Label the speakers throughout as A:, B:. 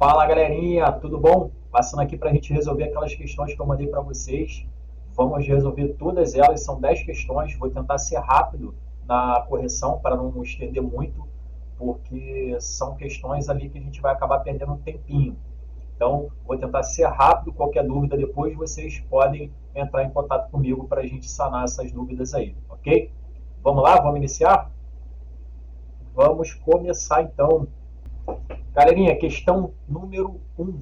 A: Fala galerinha, tudo bom? Passando aqui para a gente resolver aquelas questões que eu mandei para vocês. Vamos resolver todas elas, são 10 questões. Vou tentar ser rápido na correção para não estender muito, porque são questões ali que a gente vai acabar perdendo um tempinho. Então, vou tentar ser rápido. Qualquer dúvida depois vocês podem entrar em contato comigo para a gente sanar essas dúvidas aí, ok? Vamos lá, vamos iniciar? Vamos começar então. Galerinha, questão número 1.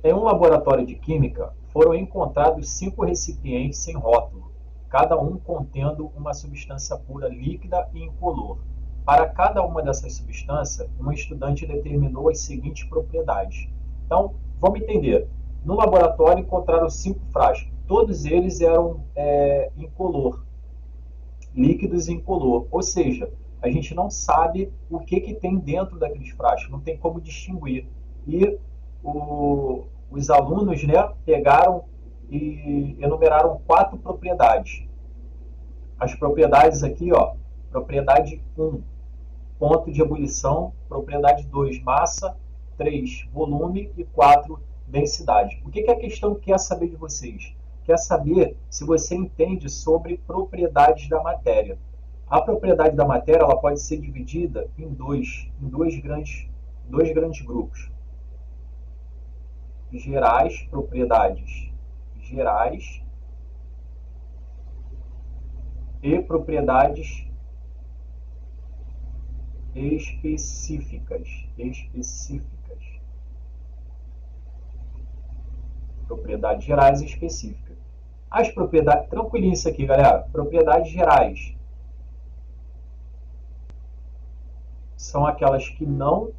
A: Em um laboratório de química, foram encontrados 5 recipientes sem rótulo, cada um contendo uma substância pura líquida e incolor. Para cada uma dessas substâncias, um estudante determinou as seguintes propriedades. Então, vamos entender. No laboratório encontraram 5 frascos. Todos eles eram incolor, líquidos e incolor. Ou seja, a gente não sabe o que tem dentro daqueles frascos, não tem como distinguir. E os alunos, né, pegaram e enumeraram 4 propriedades. As propriedades aqui, ó, propriedade 1, ponto de ebulição, propriedade 2, massa, 3, volume e 4, densidade. O que a questão quer saber de vocês? Quer saber se você entende sobre propriedades da matéria. A propriedade da matéria ela pode ser dividida em dois grandes grupos. Gerais, propriedades gerais e propriedades específicas. Propriedades gerais e específicas. As propriedades, tranquilinho isso aqui, galera. Propriedades gerais são aquelas que não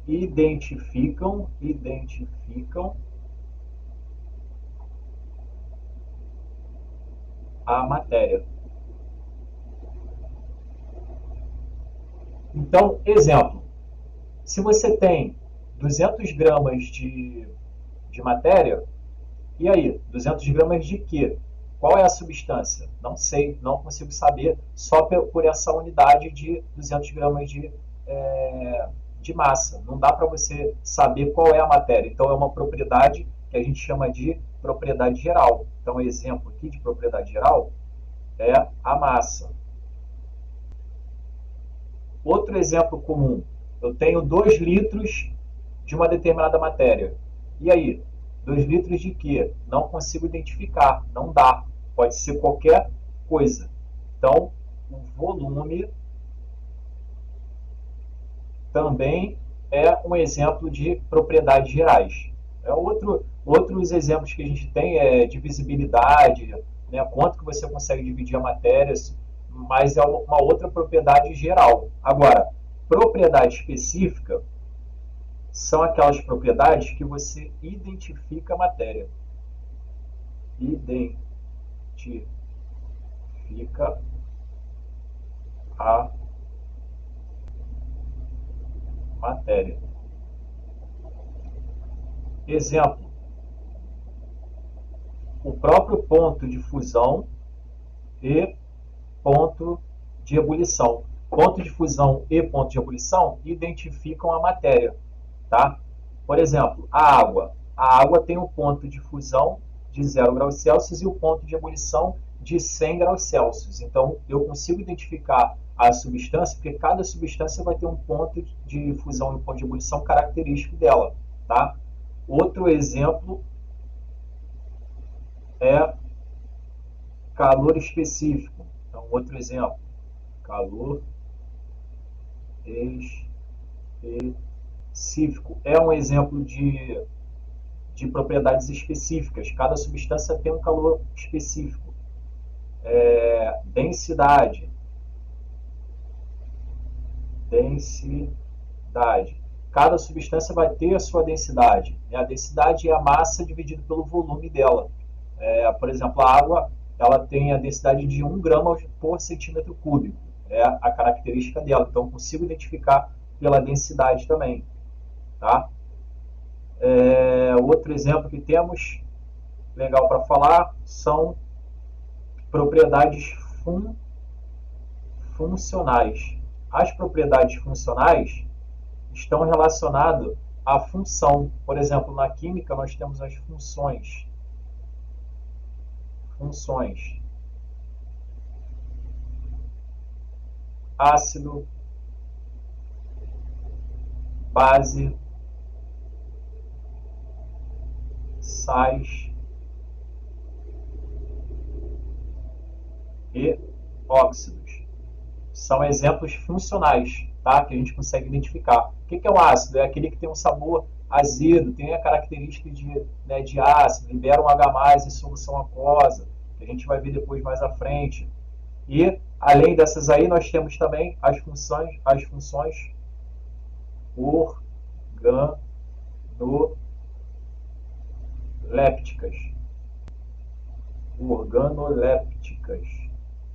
A: identificam a matéria. Então, exemplo, se você tem 200 gramas de matéria, e aí, 200 gramas de quê? Qual é a substância? Não sei, não consigo saber só por essa unidade de 200 gramas de massa. Não dá para você saber qual é a matéria. Então, é uma propriedade que a gente chama de propriedade geral. Então, o exemplo aqui de propriedade geral é a massa. Outro exemplo comum. Eu tenho 2 litros de uma determinada matéria. E aí? 2 litros de quê? Não consigo identificar. Não dá. Pode ser qualquer coisa. Então, o volume também é um exemplo de propriedades gerais. Outros exemplos que a gente tem é divisibilidade, né, quanto que você consegue dividir a matéria, mas é uma outra propriedade geral. Agora, propriedade específica são aquelas propriedades que você identifica a matéria. Identifica a matéria. Exemplo, o próprio ponto de fusão e ponto de ebulição. Ponto de fusão e ponto de ebulição identificam a matéria. Tá? Por exemplo, a água. A água tem um ponto de fusão de 0 graus Celsius e o ponto de ebulição de 100 graus Celsius. Então, eu consigo identificar a substância, porque cada substância vai ter um ponto de fusão e um ponto de ebulição característico dela. Tá? Outro exemplo é calor específico. Então, outro exemplo, calor específico. É um exemplo de propriedades específicas. Cada substância tem um calor específico. Densidade. Cada substância vai ter a sua densidade. A densidade é a massa dividida pelo volume dela. Por exemplo, a água ela tem a densidade de 1 grama por centímetro cúbico. É a característica dela. Então, eu consigo identificar pela densidade também. Tá? Outro exemplo que temos, legal para falar, são propriedades funcionais. As propriedades funcionais estão relacionados à função. Por exemplo, na química nós temos as funções. Funções. Ácido, base, sais e óxidos. São exemplos funcionais, tá? Que a gente consegue identificar. O que é um ácido? É aquele que tem um sabor azedo, tem a característica de ácido, libera um H+, em solução aquosa, que a gente vai ver depois mais à frente. E, além dessas aí, nós temos também as funções organolépticas. Organolépticas.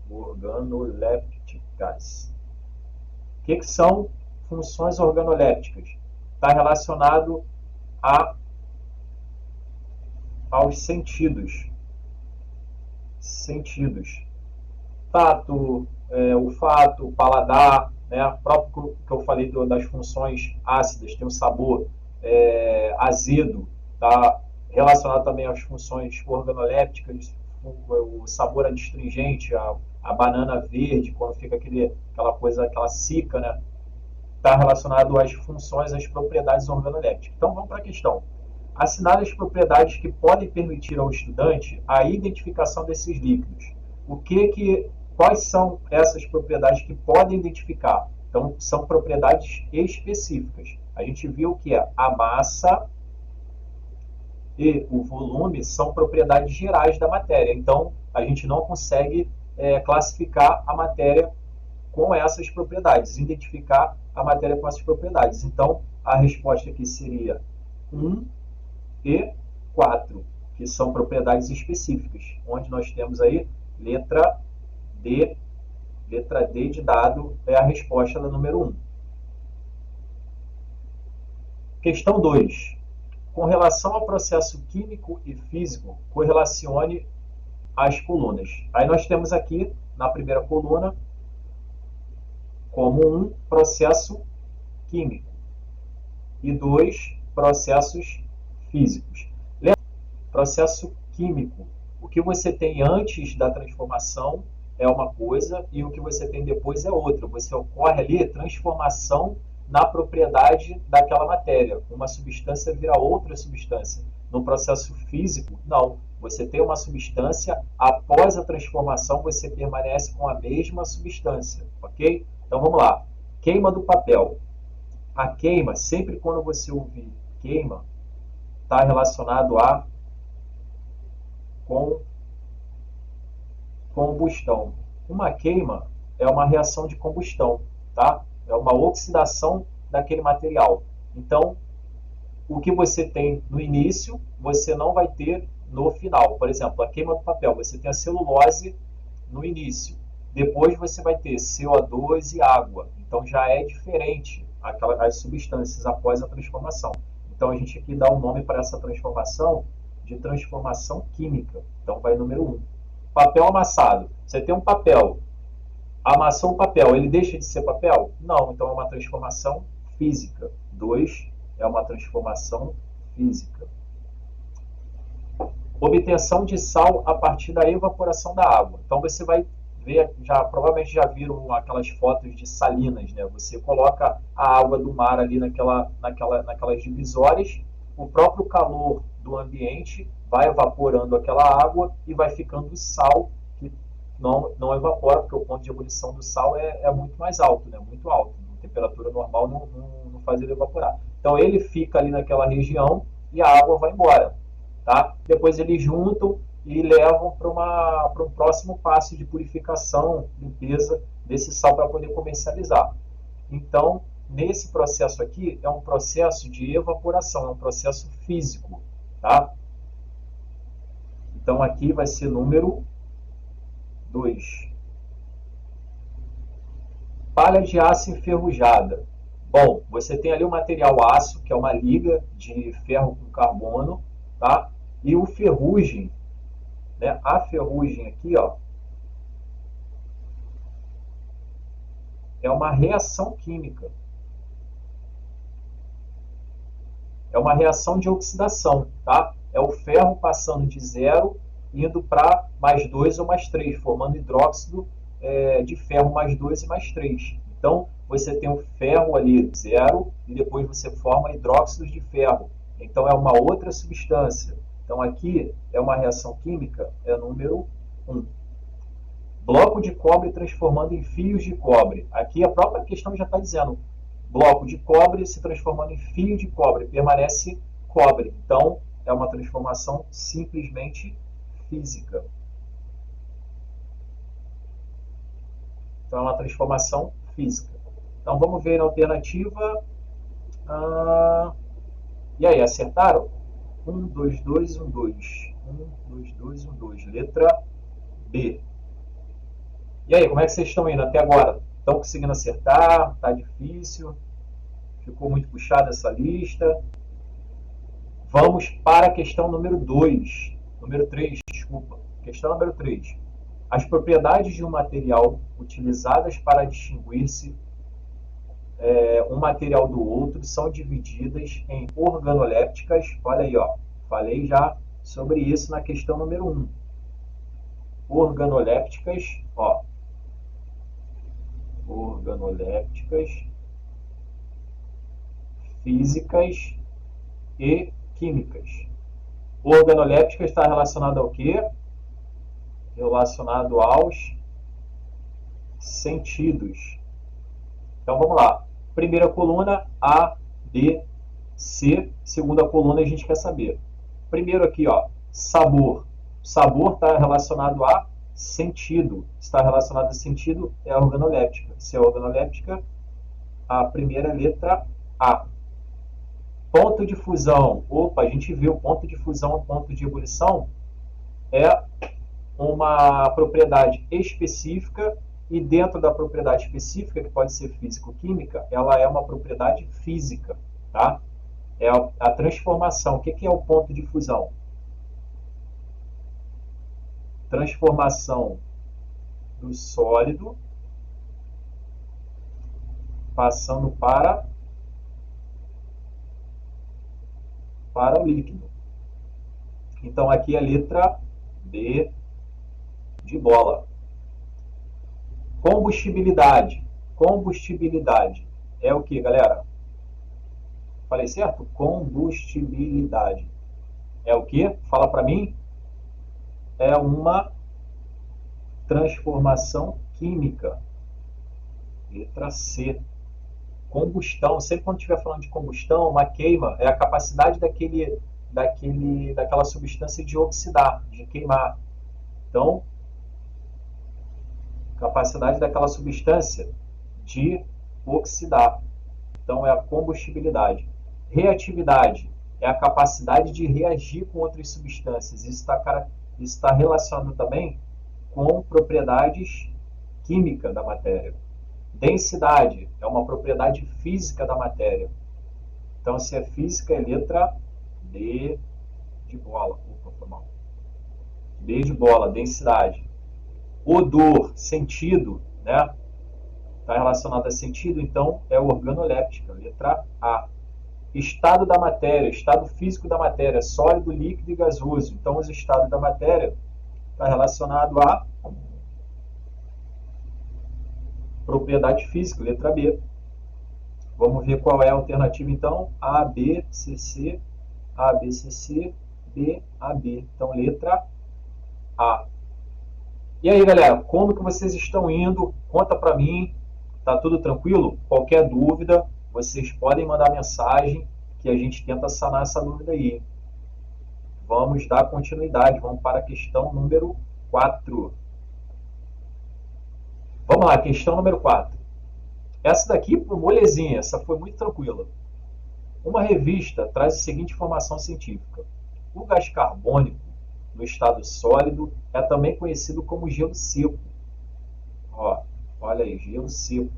A: Organolépticas. O que são funções organolépticas? Está relacionado aos sentidos. Sentidos. Tato, olfato, paladar, né? O próprio que eu falei das funções ácidas, tem um sabor azedo, tá? Relacionado também às funções organolépticas, o sabor adstringente, a banana verde, quando fica aquela coisa, aquela cica, né? Está relacionado às funções, às propriedades organolépticas. Então vamos para a questão. Assinale as propriedades que podem permitir ao estudante a identificação desses líquidos. Quais são essas propriedades que podem identificar? Então, são propriedades específicas. A gente viu que a massa e o volume são propriedades gerais da matéria. Então, a gente não consegue classificar a matéria com essas propriedades, identificar a matéria com essas propriedades. Então, a resposta aqui seria 1 e 4, que são propriedades específicas, onde nós temos aí letra D de dado é a resposta da número 1. Questão 2. Com relação ao processo químico e físico, correlacione as colunas. Aí nós temos aqui, na primeira coluna, como um processo químico e 2 processos físicos. Lembra? Processo químico. O que você tem antes da transformação é uma coisa e o que você tem depois é outra. Você ocorre ali transformação na propriedade daquela matéria. Uma substância vira outra substância. No processo físico, não. Você tem uma substância, após a transformação você permanece com a mesma substância, ok? Então vamos lá. Queima do papel. A queima, sempre quando você ouvir queima, está relacionado a combustão. Uma queima é uma reação de combustão, tá? É uma oxidação daquele material. Então, o que você tem no início, você não vai ter no final. Por exemplo, a queima do papel, você tem a celulose no início. Depois você vai ter CO2 e água. Então já é diferente as substâncias após a transformação. Então a gente aqui dá um nome para essa transformação de transformação química. Então vai número 1. Papel amassado. Você tem um papel, amassou o papel, ele deixa de ser papel? Não, então é uma transformação física. 2 é uma transformação física. Obtenção de sal a partir da evaporação da água. Então você vai ver, provavelmente já viram aquelas fotos de salinas, né? Você coloca a água do mar ali naquelas divisórias, o próprio calor do ambiente vai evaporando aquela água e vai ficando sal, que não evapora, porque o ponto de ebulição do sal é muito mais alto, né? Muito alto. A temperatura normal não faz ele evaporar. Então ele fica ali naquela região e a água vai embora. Tá? Depois eles juntam e levam para um próximo passo de purificação, limpeza desse sal para poder comercializar. Então, nesse processo aqui, é um processo de evaporação, é um processo físico. Tá? Então, aqui vai ser número 2. Palha de aço enferrujada. Bom, você tem ali o material aço, que é uma liga de ferro com carbono, tá? E o ferrugem, né? A ferrugem aqui, ó, é uma reação química. É uma reação de oxidação, tá? É o ferro passando de 0 indo para mais 2 ou mais 3, formando hidróxido de ferro mais 2 e mais 3. Então, você tem o ferro ali 0 e depois você forma hidróxidos de ferro. Então, é uma outra substância. Então, aqui é uma reação química, é número 1. Bloco de cobre transformando em fios de cobre. Aqui a própria questão já está dizendo, bloco de cobre se transformando em fio de cobre, permanece cobre. Então, é uma transformação simplesmente física. Então, é uma transformação física. Então, vamos ver a alternativa. E aí, acertaram? 1, 2, 2, 1, 2. 1, 2, 2, 1, 2. Letra B. E aí, como é que vocês estão indo até agora? Estão conseguindo acertar? Está difícil? Ficou muito puxada essa lista? Vamos para a questão número 2. Número 3, desculpa. Questão número 3. As propriedades de um material utilizadas para distinguir-se um material do outro são divididas em organolépticas. Olha aí, ó, falei já sobre isso na questão número 1. Organolépticas, ó. Organolépticas, físicas e químicas. Organoléptica está relacionado ao quê? Relacionado aos sentidos. Então vamos lá. Primeira coluna, A, B, C. Segunda coluna a gente quer saber. Primeiro aqui, ó, sabor. Sabor está relacionado a sentido. Está relacionado a sentido, é a organoléptica. Se é organoléptica, a primeira letra A. Ponto de fusão. Opa, a gente viu ponto de fusão e ponto de ebulição é uma propriedade específica e dentro da propriedade específica, que pode ser físico-química, ela é uma propriedade física, tá? É a transformação. O que é o ponto de fusão? Transformação do sólido passando para o líquido. Então aqui é a letra B de bola. Combustibilidade. Combustibilidade é o que, galera? Falei certo? Combustibilidade é o que? Fala para mim. É uma transformação química. Letra C. Combustão. Sempre quando estiver falando de combustão, uma queima é a capacidade daquela substância de oxidar, de queimar. Então, capacidade daquela substância de oxidar. Então, é a combustibilidade. Reatividade é a capacidade de reagir com outras substâncias. Isso está relacionado também com propriedades químicas da matéria. Densidade é uma propriedade física da matéria. Então, se é física, é letra D de bola. Opa, foi mal. D de bola, densidade. Odor, sentido, né? Está relacionado a sentido, então é organoléptica, letra A. Estado da matéria, estado físico da matéria, sólido, líquido e gasoso. Então, os estados da matéria está relacionado a propriedade física, letra B. Vamos ver qual é a alternativa, então. A, B, C, C, A, B, C, C, B, A, B. Então, letra A. E aí, galera, como que vocês estão indo? Conta para mim. Tá tudo tranquilo? Qualquer dúvida, vocês podem mandar mensagem que a gente tenta sanar essa dúvida aí. Vamos dar continuidade. Vamos para a questão número 4. Vamos lá, questão número 4. Essa daqui, por molezinha, essa foi muito tranquila. Uma revista traz a seguinte informação científica. O gás carbônico, no estado sólido, é também conhecido como gelo seco. Ó, olha aí, gelo seco.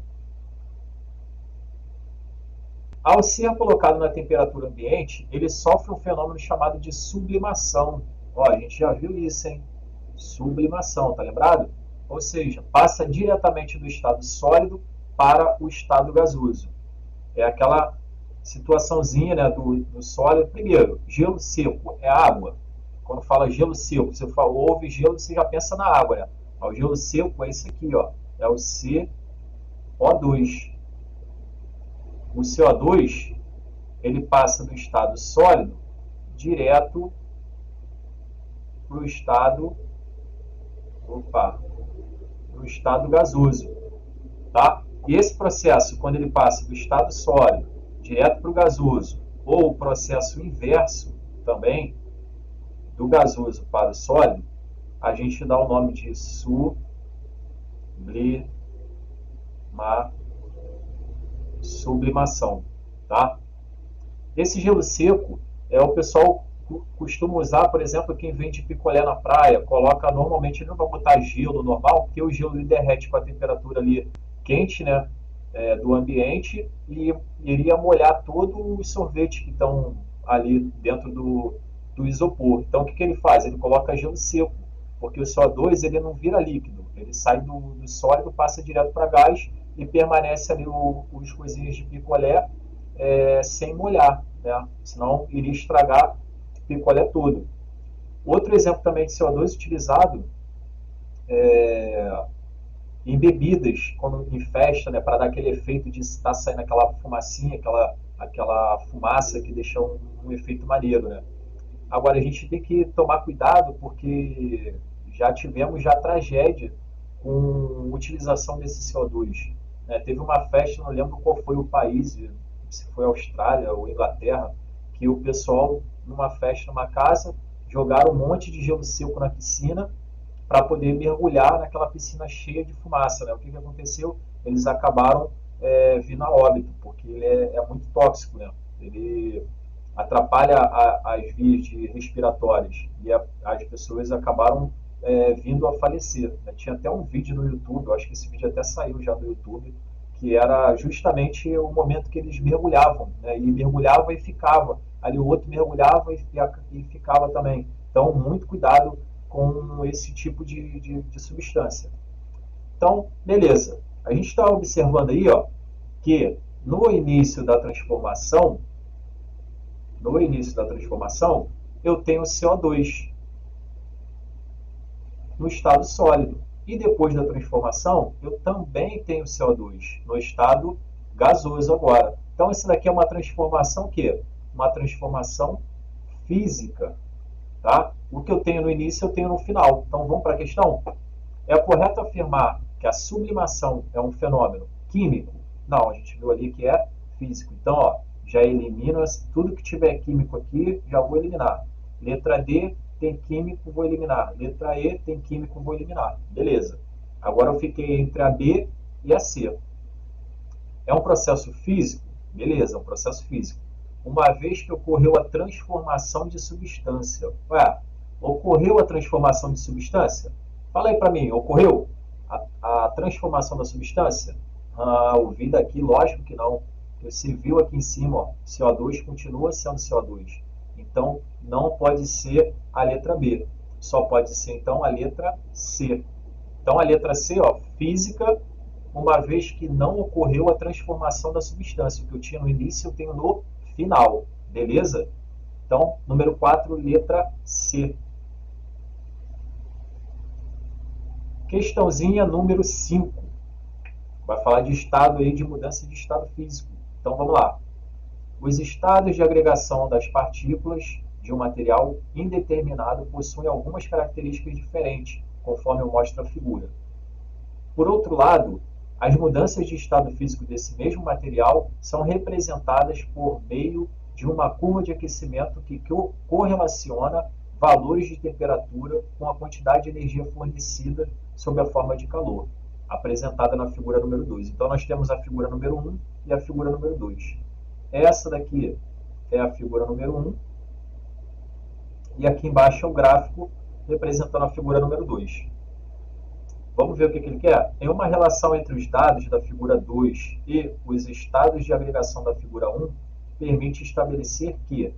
A: Ao ser colocado na temperatura ambiente, ele sofre um fenômeno chamado de sublimação. Ó, a gente já viu isso, hein? Sublimação, tá lembrado? Ou seja, passa diretamente do estado sólido para o estado gasoso. É aquela situaçãozinha, né, do sólido. Primeiro, gelo seco é água. Quando fala gelo seco, você fala, ouve gelo, você já pensa na água, né? O gelo seco é isso aqui, ó, é o CO2. O CO2 ele passa do estado sólido direto para o estado, pro estado gasoso, tá? E esse processo, quando ele passa do estado sólido direto para o gasoso, ou o processo inverso também, do gasoso para o sólido, a gente dá o nome de sublimação, tá? Esse gelo seco, o pessoal costuma usar, por exemplo, quem vende picolé na praia, coloca normalmente, não vai botar gelo normal, porque o gelo ele derrete com a temperatura ali quente, né, do ambiente, e iria molhar todos os sorvetes que estão ali dentro do isopor. Então o que ele faz? Ele coloca gelo seco, porque o CO2 ele não vira líquido, ele sai do sólido, passa direto para gás e permanece ali os coisinhos de picolé sem molhar, né? Senão iria estragar o picolé todo. Outro exemplo também de CO2 utilizado em bebidas, quando em festa, né, para dar aquele efeito de estar saindo aquela fumacinha, aquela fumaça que deixa um efeito maneiro, né? Agora a gente tem que tomar cuidado porque já tivemos já tragédia com utilização desse CO2. Né? Teve uma festa, não lembro qual foi o país, se foi Austrália ou Inglaterra, que o pessoal, numa festa, numa casa, jogaram um monte de gelo seco na piscina para poder mergulhar naquela piscina cheia de fumaça. Né? O que aconteceu? Eles acabaram vindo a óbito, porque ele é muito tóxico. Né? Ele atrapalha as vias respiratórias e as pessoas acabaram vindo a falecer. Né? Tinha até um vídeo no YouTube, eu acho que esse vídeo até saiu já do YouTube, que era justamente o momento que eles mergulhavam, né? E mergulhava e ficava. Ali o outro mergulhava e ficava também. Então, muito cuidado com esse tipo de substância. Então, beleza. A gente está observando aí, ó, que no início da transformação, eu tenho CO2 no estado sólido. E depois da transformação, eu também tenho CO2 no estado gasoso agora. Então, isso daqui é uma transformação o quê? Uma transformação física. Tá? O que eu tenho no início, eu tenho no final. Então, vamos para a questão? É correto afirmar que a sublimação é um fenômeno químico? Não, a gente viu ali que é físico. Então, ó, já elimina tudo que tiver químico aqui, já vou eliminar. Letra D tem químico, vou eliminar. Letra E tem químico, vou eliminar. Beleza. Agora eu fiquei entre a B e a C. É um processo físico? Beleza, é um processo físico. Uma vez que ocorreu a transformação de substância. Ué, ocorreu a transformação de substância? Fala aí para mim, ocorreu a transformação da substância? Ouvi daqui, lógico que não. Você viu aqui em cima, ó, CO2 continua sendo CO2. Então, não pode ser a letra B. Só pode ser, então, a letra C. Então, a letra C, ó, física, uma vez que não ocorreu a transformação da substância. O que eu tinha no início, eu tenho no final. Beleza? Então, número 4, letra C. Questãozinha número 5. Vai falar de estado aí, de mudança de estado físico. Então, vamos lá. Os estados de agregação das partículas de um material indeterminado possuem algumas características diferentes, conforme mostra a figura. Por outro lado, as mudanças de estado físico desse mesmo material são representadas por meio de uma curva de aquecimento que correlaciona valores de temperatura com a quantidade de energia fornecida sob a forma de calor, apresentada na figura número 2. Então, nós temos a figura número 1 e a figura número 2. Essa daqui é a figura número 1 e aqui embaixo é o gráfico representando a figura número 2. Vamos ver o que ele quer? Em uma relação entre os dados da figura 2 e os estados de agregação da figura 1, permite estabelecer que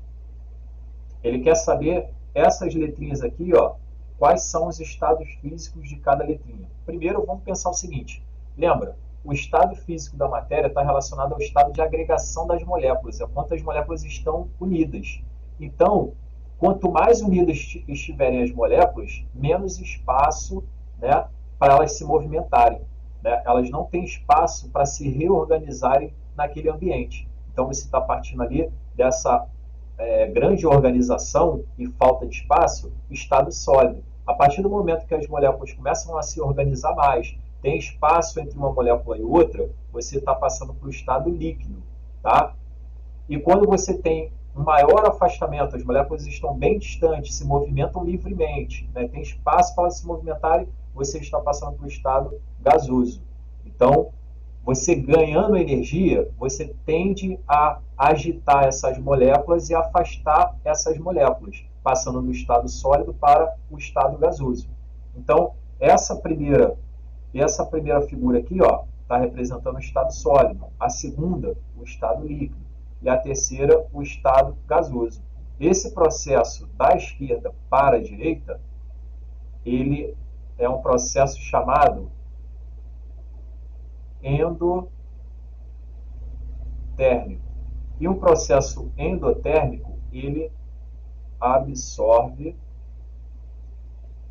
A: ele quer saber essas letrinhas aqui, ó, quais são os estados físicos de cada letrinha. Primeiro, vamos pensar o seguinte. Lembra? o estado físico da matéria está relacionado ao estado de agregação das moléculas, é quanto as moléculas estão unidas. Então, quanto mais unidas estiverem as moléculas, menos espaço, né, para elas se movimentarem. Né? Elas não têm espaço para se reorganizarem naquele ambiente. Então, você está partindo ali dessa grande organização e falta de espaço, estado sólido. A partir do momento que as moléculas começam a se organizar mais, tem espaço entre uma molécula e outra, você está passando para o estado líquido. Tá? E quando você tem um maior afastamento, as moléculas estão bem distantes, se movimentam livremente, né? Tem espaço para elas se movimentarem, você está passando para o estado gasoso. Então, você ganhando energia, você tende a agitar essas moléculas e afastar essas moléculas, passando do estado sólido para o estado gasoso. Então, essa primeira figura aqui está representando o estado sólido, a segunda, o estado líquido, e a terceira, o estado gasoso. Esse processo da esquerda para a direita, ele é um processo chamado endotérmico. E um processo endotérmico, ele absorve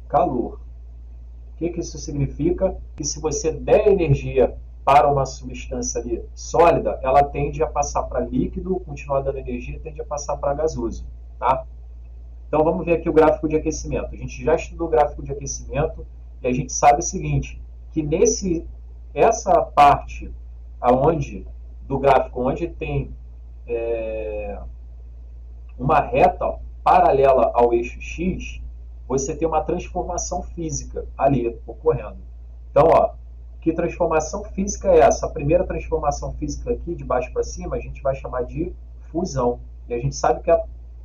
A: calor. O que isso significa? Que se você der energia para uma substância ali sólida, ela tende a passar para líquido, continuar dando energia, tende a passar para gasoso. Tá? Então vamos ver aqui o gráfico de aquecimento. A gente já estudou o gráfico de aquecimento e a gente sabe o seguinte, que essa parte do gráfico onde tem uma reta paralela ao eixo X, você tem uma transformação física ali ocorrendo. Então, que transformação física é essa? A primeira transformação física aqui, de baixo para cima, a gente vai chamar de fusão. E a gente sabe que a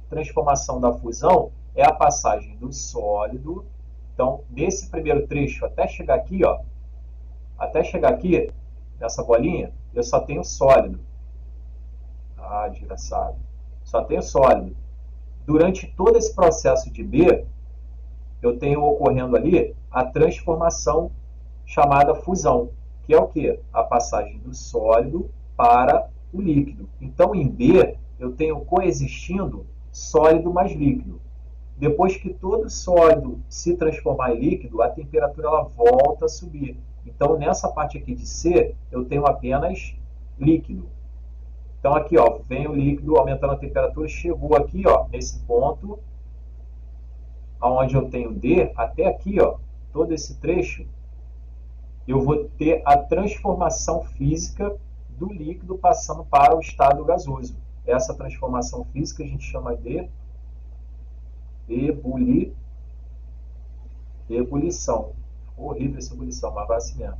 A: transformação da fusão é a passagem do sólido. Então, nesse primeiro trecho, até chegar aqui, nessa bolinha, eu só tenho sólido. Ah, desgraçado. Só tenho sólido. Durante todo esse processo de B, eu tenho ocorrendo ali a transformação chamada fusão, que é o quê? A passagem do sólido para o líquido. Então, em B, eu tenho coexistindo sólido mais líquido. Depois que todo sólido se transformar em líquido, a temperatura ela volta a subir. Então, nessa parte aqui de C, eu tenho apenas líquido. Então, aqui, vem o líquido aumentando a temperatura, chegou aqui, nesse ponto, onde eu tenho D, até aqui, todo esse trecho, eu vou ter a transformação física do líquido passando para o estado gasoso. Essa transformação física a gente chama de ebulição. Horrível essa ebulição, mas vai assim mesmo.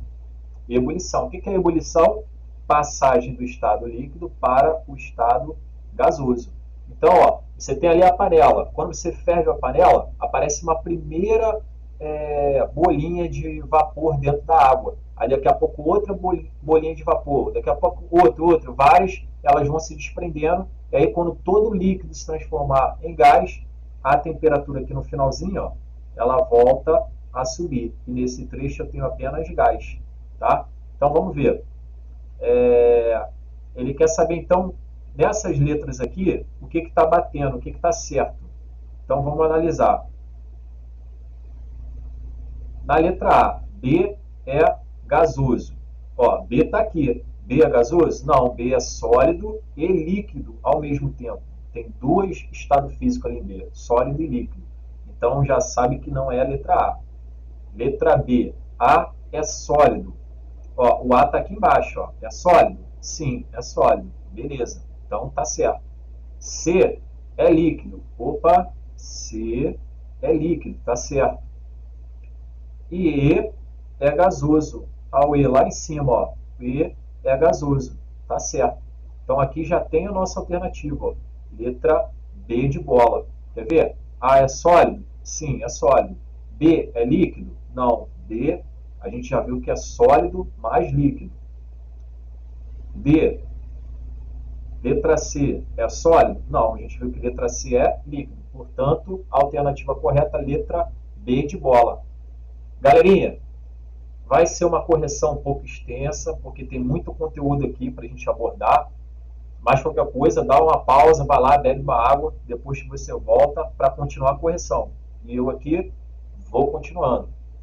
A: Ebulição. O que é ebulição? Passagem do estado líquido para o estado gasoso. Então, você tem ali a panela. Quando você ferve a panela, aparece uma primeira bolinha de vapor dentro da água. Aí daqui a pouco outra bolinha de vapor, daqui a pouco outra, várias, elas vão se desprendendo. E aí quando todo o líquido se transformar em gás, a temperatura aqui no finalzinho, ela volta a subir. E nesse trecho eu tenho apenas gás. Tá? Então vamos ver. Ele quer saber então, nessas letras aqui, o que está batendo, o que está certo. Então vamos analisar. Na letra A, B é gasoso. B está aqui. B é gasoso? Não, B é sólido e líquido ao mesmo tempo. Tem dois estados físicos ali em B, sólido e líquido. Então já sabe que não é a letra A. Letra B, A é sólido. O A está aqui embaixo. É sólido? Sim, é sólido. Beleza, então tá certo. C é líquido. Opa, C é líquido, tá certo. E E é gasoso. O E lá em cima, E é gasoso. Tá certo. Então aqui já tem a nossa alternativa. Letra B de bola. Quer ver? A é sólido? Sim, é sólido. B é líquido? Não. B, a gente já viu que é sólido mais líquido. D. Letra C é sólido? Não, a gente viu que letra C é líquido. Portanto, a alternativa correta é letra B de bola. Galerinha, Vai ser uma correção um pouco extensa, porque tem muito conteúdo aqui para a gente abordar. Mas qualquer coisa, dá uma pausa, vai lá, bebe uma água, depois você volta para continuar a correção. E eu aqui vou continuando.